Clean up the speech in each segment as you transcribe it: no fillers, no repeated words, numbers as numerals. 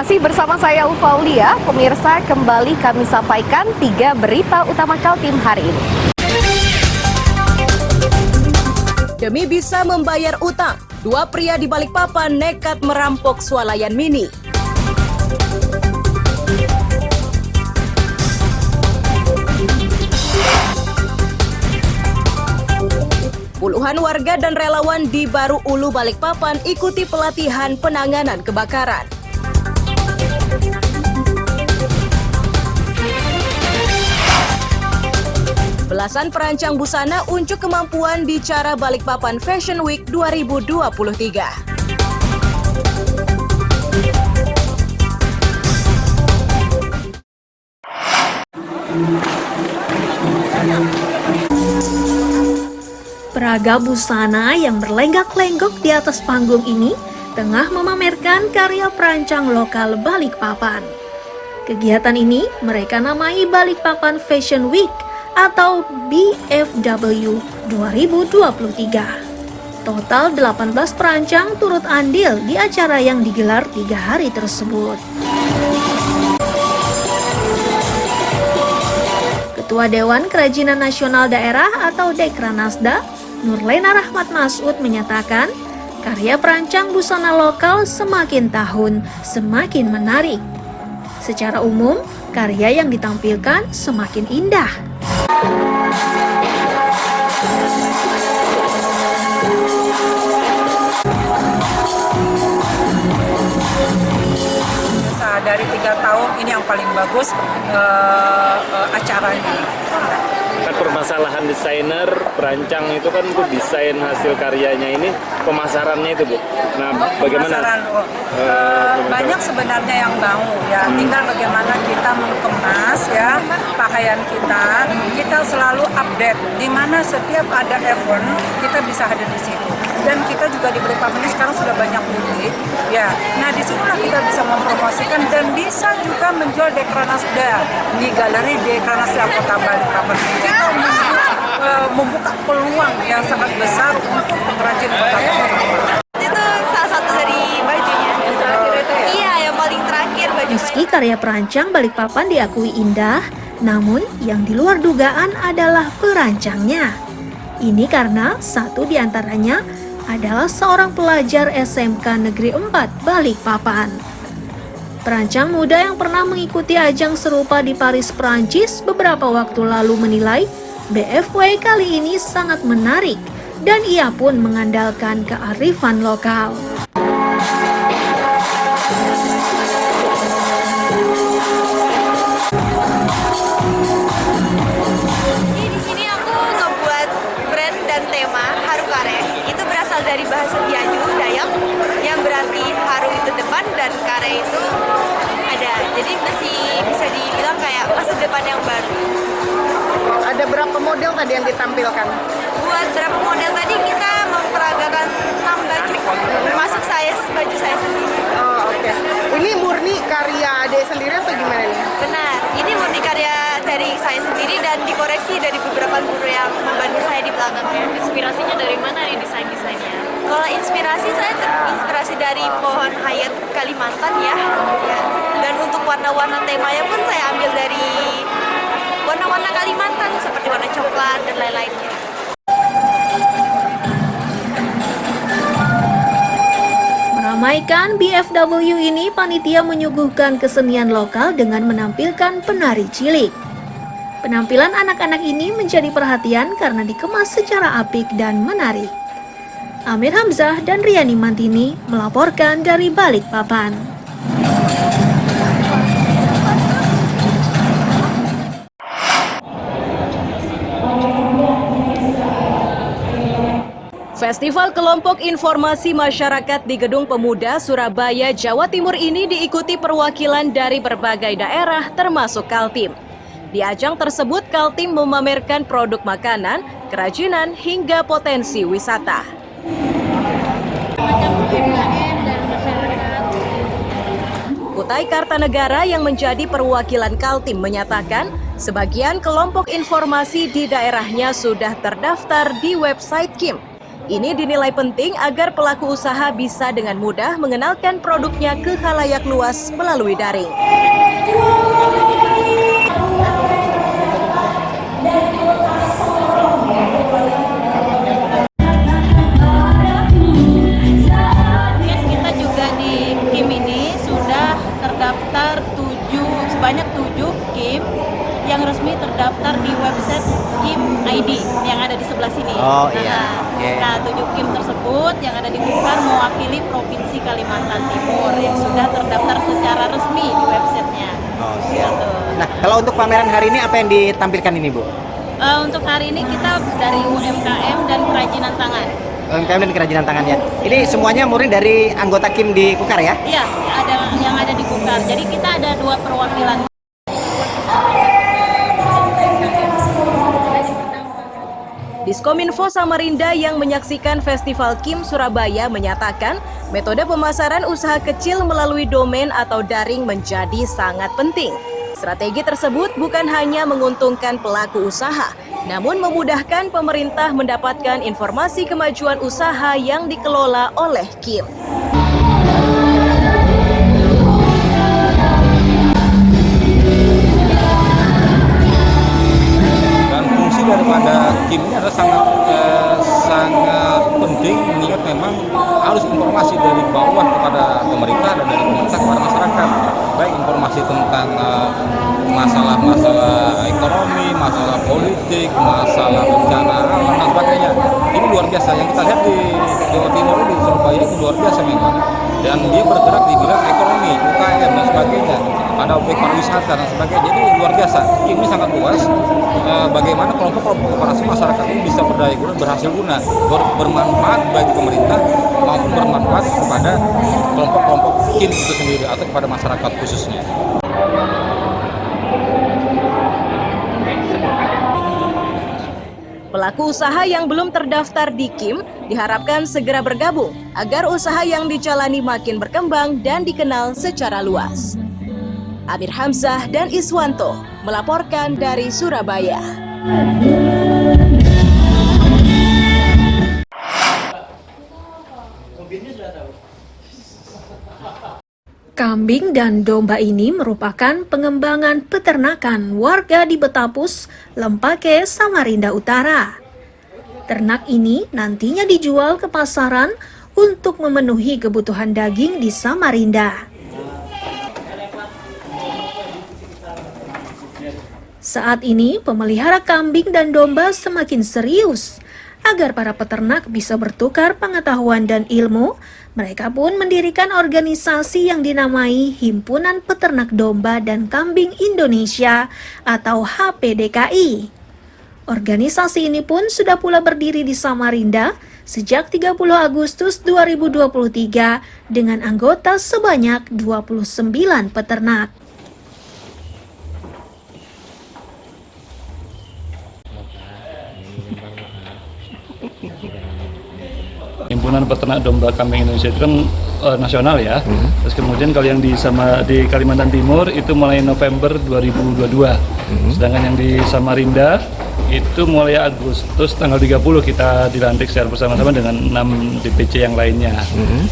Masih bersama saya Ufaulia, pemirsa kembali kami sampaikan 3 berita utama Kaltim hari ini. Demi bisa membayar utang, 2 pria di Balikpapan nekat merampok swalayan mini. Puluhan warga dan relawan di Baru Ulu Balikpapan ikuti pelatihan penanganan kebakaran. Belasan perancang busana unjuk kemampuan di Cara Balikpapan Fashion Week 2023. Peraga busana yang berlenggak-lenggok di atas panggung ini tengah memamerkan karya perancang lokal Balikpapan. Kegiatan ini mereka namai Balikpapan Fashion Week atau BFW 2023. Total 18 perancang turut andil di acara yang digelar 3 hari tersebut. Ketua Dewan Kerajinan Nasional Daerah atau Dekranasda, Nurlena Rahmat Masud menyatakan, karya perancang busana lokal semakin tahun semakin menarik. Secara umum, karya yang ditampilkan semakin indah. Dari 3 tahun ini yang paling bagus acaranya. Kan permasalahan desainer, perancang itu kan untuk desain hasil karyanya ini pemasarannya itu Bu. Nah, bagaimana? Banyak sebenarnya yang mau ya, tinggal bagaimana kita mengemas ya pakaian kita. Kita selalu update di mana setiap ada event kita bisa hadir di situ. Dan kita juga di Balikpapan ini sekarang sudah banyak publik ya. Nah, disitulah kita bisa mempromosikan dan bisa juga menjual Dekranasda di galeri Dekranasda Kota Balikpapan. Kita membuka peluang yang sangat besar untuk pengrajin Kota Balikpapan. Itu salah satu dari bajunya. Iya, yang paling terakhir baju. Meski karya perancang Balikpapan diakui indah, namun yang di luar dugaan adalah perancangnya. Ini karena satu di antaranya adalah seorang pelajar SMK Negeri 4 Balikpapan. Perancang muda yang pernah mengikuti ajang serupa di Paris, Prancis beberapa waktu lalu menilai BFW kali ini sangat menarik dan ia pun mengandalkan kearifan lokal. Di sini aku ngebuat brand dan tema Haru Kare. Itu berasal dari bahasa Diaju Dayak yang berarti haru itu depan dan kare itu ada. Jadi masih bisa dibilang kayak masa depan yang baru. Ada berapa model tadi yang ditampilkan? Buat berapa model tadi kita memperagakan 6 baju, termasuk baju saya sendiri. Oh, oke. Ini murni karya Ade sendiri atau gimana nih? Benar, ini murni karya dari saya sendiri dan dikoreksi dari beberapa guru yang membantu saya di belakangnya. Inspirasinya dari mana nih desain-desainnya? Kalau inspirasi saya terinspirasi dari pohon hayat Kalimantan ya. Dan untuk warna-warna temanya pun saya ambil dari warna-warna Kalimantan seperti warna coklat dan lain-lainnya. Meramaikan BFW ini, panitia menyuguhkan kesenian lokal dengan menampilkan penari cilik. Penampilan anak-anak ini menjadi perhatian karena dikemas secara apik dan menarik. Amir Hamzah dan Riani Mantini melaporkan dari Balikpapan. Festival Kelompok Informasi Masyarakat di Gedung Pemuda, Surabaya, Jawa Timur ini diikuti perwakilan dari berbagai daerah termasuk Kaltim. Di ajang tersebut, Kaltim memamerkan produk makanan, kerajinan, hingga potensi wisata. Kutai Kartanegara yang menjadi perwakilan Kaltim menyatakan, sebagian kelompok informasi di daerahnya sudah terdaftar di website KIM. Ini dinilai penting agar pelaku usaha bisa dengan mudah mengenalkan produknya ke khalayak luas melalui daring. Kita juga di KIM ini sudah terdaftar sebanyak 7 KIM yang resmi terdaftar di website KIM ID yang ada di sebelah sini. Oh iya. Nah, 7 KIM tersebut yang ada di Blitar mewakili Provinsi Kalimantan Timur yang sudah terdaftar secara resmi di websitenya. Oh siap. Gitu. Nah, kalau untuk pameran hari ini apa yang ditampilkan ini, Bu? Untuk hari ini kita dari UMKM dan kerajinan tangan. UMKM dan kerajinan tangan ya. Ini semuanya murni dari anggota KIM di Kukar ya? Iya, ada yang ada di Kukar. Jadi kita ada 2 perwakilan. Diskominfo Samarinda yang menyaksikan Festival KIM Surabaya menyatakan metode pemasaran usaha kecil melalui domain atau daring menjadi sangat penting. Strategi tersebut bukan hanya menguntungkan pelaku usaha, namun memudahkan pemerintah mendapatkan informasi kemajuan usaha yang dikelola oleh KIM. Daripada KIM ini adalah sangat penting, mengingat memang harus informasi dari bawah kepada pemerintah dan dari pemerintah kepada masyarakat, baik informasi tentang masalah ekonomi, masalah politik, masalah bencana alam dan sebagainya. Ini luar biasa yang kita lihat di Jawa Timur, di Surabaya itu luar biasa memang, dan dia bergerak di bidang ekonomi, UKM dan sebagainya, ada objek pariwisata dan sebagainya. Jadi luar biasa. KIM ini sangat luas. Bagaimana kelompok-kelompok kooperasi masyarakat ini bisa berdaya guna, berhasil guna, bermanfaat bagi pemerintah maupun bermanfaat kepada kelompok-kelompok KIM itu sendiri atau kepada masyarakat khususnya. Pelaku usaha yang belum terdaftar di KIM diharapkan segera bergabung agar usaha yang dijalani makin berkembang dan dikenal secara luas. Amir Hamzah dan Iswanto melaporkan dari Surabaya. Kambing dan domba ini merupakan pengembangan peternakan warga di Betapus, Lempake, Samarinda Utara. Ternak ini nantinya dijual ke pasaran untuk memenuhi kebutuhan daging di Samarinda. Saat ini, pemelihara kambing dan domba semakin serius. Agar para peternak bisa bertukar pengetahuan dan ilmu, mereka pun mendirikan organisasi yang dinamai Himpunan Peternak Domba dan Kambing Indonesia atau HPDKI. Organisasi ini pun sudah pula berdiri di Samarinda sejak 30 Agustus 2023 dengan anggota sebanyak 29 peternak. Himpunan Peternak Domba Kambing Indonesia itu kan nasional ya. Terus kemudian kalau yang di Kalimantan Timur itu mulai November 2022. Sedangkan yang di Samarinda itu mulai Agustus tanggal 30 kita dilantik secara bersama-sama dengan 6 DPC yang lainnya.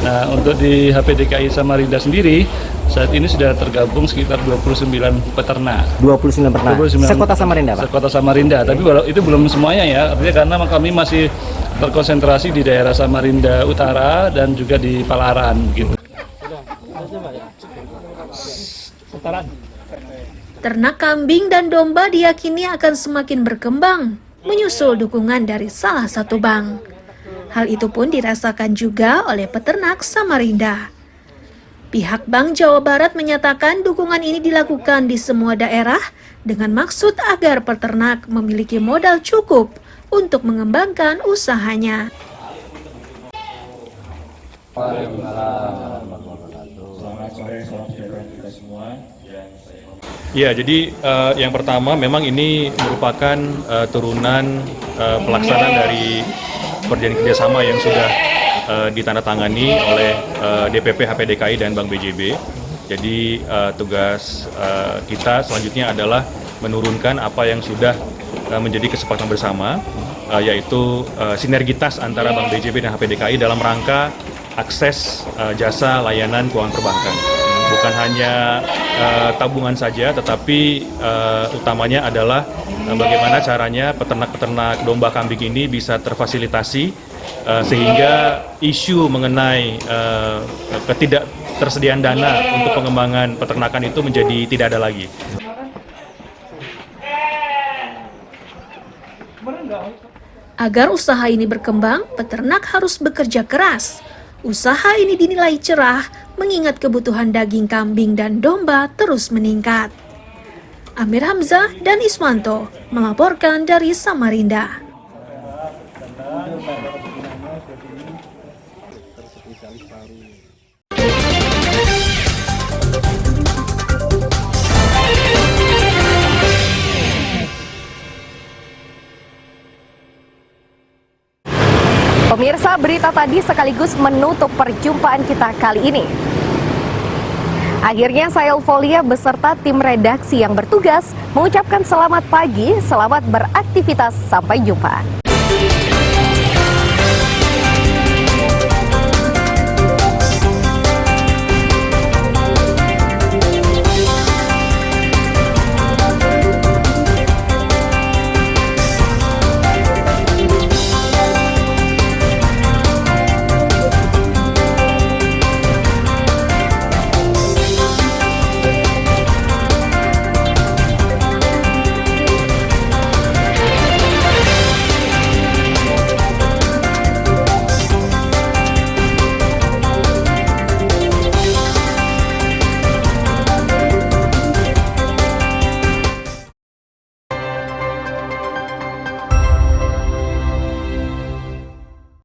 Nah, untuk di HPDKI Samarinda sendiri saat ini sudah tergabung sekitar 29 peternak. 29 peternak. Sekota Samarinda, Pak? Sekota Samarinda, tapi itu belum semuanya ya. Artinya karena kami masih terkonsentrasi di daerah Samarinda Utara dan juga di Palaran gitu. Ternak kambing dan domba diyakini akan semakin berkembang, menyusul dukungan dari salah satu bank. Hal itu pun dirasakan juga oleh peternak Samarinda. Pihak Bank Jawa Barat menyatakan dukungan ini dilakukan di semua daerah dengan maksud agar peternak memiliki modal cukup untuk mengembangkan usahanya. Ya, jadi yang pertama memang ini merupakan turunan pelaksanaan dari perjanjian kerjasama yang sudah ditandatangani oleh DPP HPDKI dan Bank BJB. Jadi tugas kita selanjutnya adalah menurunkan apa yang sudah menjadi kesepakatan bersama, yaitu sinergitas antara Bank BJB dan HPDKI dalam rangka akses jasa layanan keuangan perbankan. Bukan hanya tabungan saja, tetapi utamanya adalah bagaimana caranya peternak-peternak domba kambing ini bisa terfasilitasi sehingga isu mengenai ketidaktersediaan dana untuk pengembangan peternakan itu menjadi tidak ada lagi. Agar usaha ini berkembang, peternak harus bekerja keras. Usaha ini dinilai cerah mengingat kebutuhan daging kambing dan domba terus meningkat. Amir Hamzah dan Iswanto melaporkan dari Samarinda. Pemirsa, berita tadi sekaligus menutup perjumpaan kita kali ini. Akhirnya saya Eufolia beserta tim redaksi yang bertugas mengucapkan selamat pagi, selamat beraktivitas, sampai jumpa.